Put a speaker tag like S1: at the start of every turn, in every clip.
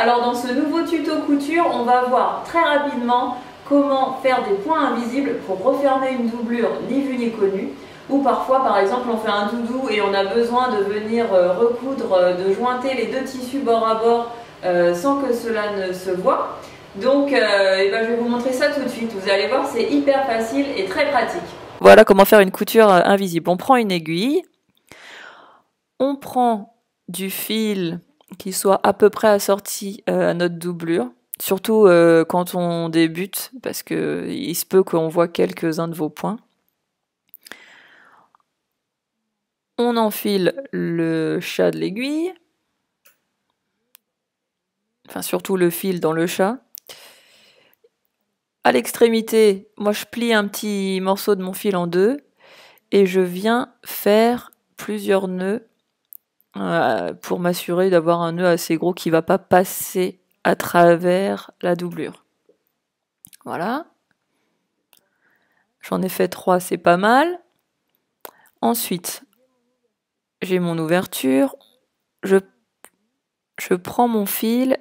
S1: Alors dans ce nouveau tuto couture, on va voir très rapidement comment faire des points invisibles pour refermer une doublure ni vue ni connue. Ou parfois, par exemple, on fait un doudou et on a besoin de venir recoudre, de jointer les deux tissus bord à bord sans que cela ne se voit. Donc je vais vous montrer ça tout de suite. Vous allez voir, c'est hyper facile et très pratique.
S2: Voilà comment faire une couture invisible. On prend une aiguille, on prend du fil qui soit à peu près assorti à notre doublure, surtout quand on débute, parce qu'il se peut qu'on voit quelques-uns de vos points. On enfile le chat de l'aiguille, enfin surtout le fil dans le chat. À l'extrémité, moi je plie un petit morceau de mon fil en deux et je viens faire plusieurs nœuds pour m'assurer d'avoir un nœud assez gros qui ne va pas passer à travers la doublure. Voilà. J'en ai fait 3, c'est pas mal. Ensuite, j'ai mon ouverture. Je prends mon fil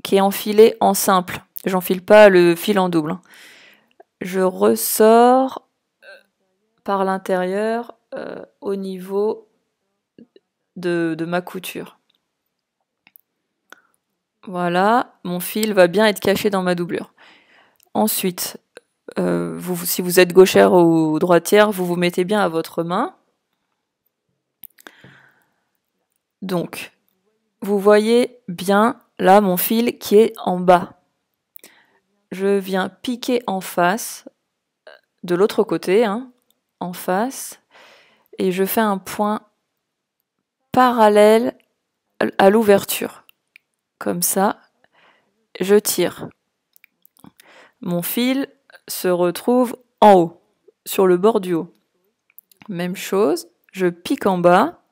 S2: qui est enfilé en simple. J'enfile pas le fil en double. Je ressors par l'intérieur au niveau de ma couture. Voilà, mon fil va bien être caché dans ma doublure. Ensuite, si vous êtes gauchère ou droitière, vous vous mettez bien à votre main. Donc, vous voyez bien là mon fil qui est en bas. Je viens piquer en face, de l'autre côté, en face, et je fais un point parallèle à l'ouverture. Comme ça, je tire. Mon fil se retrouve en haut, sur le bord du haut. Même chose, je pique en bas,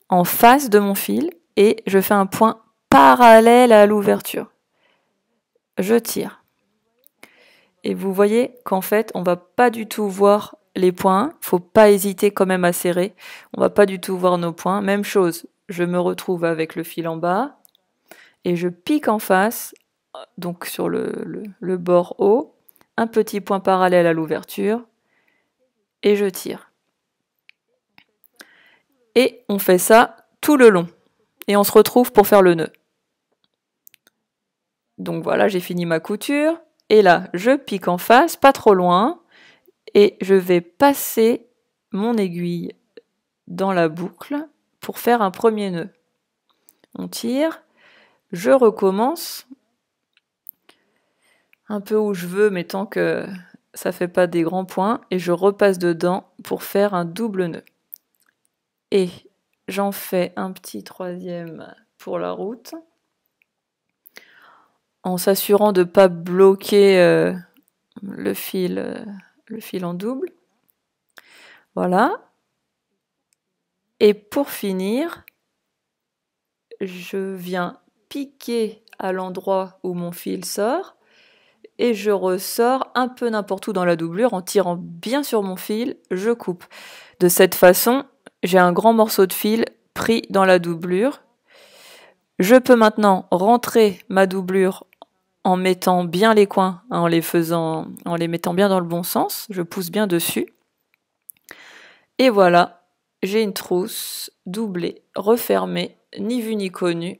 S2: en face de mon fil, et je fais un point parallèle à l'ouverture. Je tire. Et vous voyez qu'en fait, on va pas du tout voir les points. Faut pas hésiter quand même à serrer. On va pas du tout voir nos points. Même chose, je me retrouve avec le fil en bas et je pique en face, donc sur le bord haut, un petit point parallèle à l'ouverture et je tire. Et on fait ça tout le long. Et on se retrouve pour faire le nœud. Donc voilà, j'ai fini ma couture. Et là, je pique en face, pas trop loin. Et je vais passer mon aiguille dans la boucle pour faire un premier nœud. On tire. Je recommence un peu où je veux, mais tant que ça fait pas des grands points. Et je repasse dedans pour faire un double nœud. Et j'en fais un petit troisième pour la route, en s'assurant de ne pas bloquer le fil en double. Voilà. Et pour finir, je viens piquer à l'endroit où mon fil sort et je ressors un peu n'importe où dans la doublure en tirant bien sur mon fil, je coupe. De cette façon, j'ai un grand morceau de fil pris dans la doublure. Je peux maintenant rentrer ma doublure en mettant bien les coins, en les mettant bien dans le bon sens. Je pousse bien dessus. Et voilà, j'ai une trousse doublée, refermée, ni vue ni connue.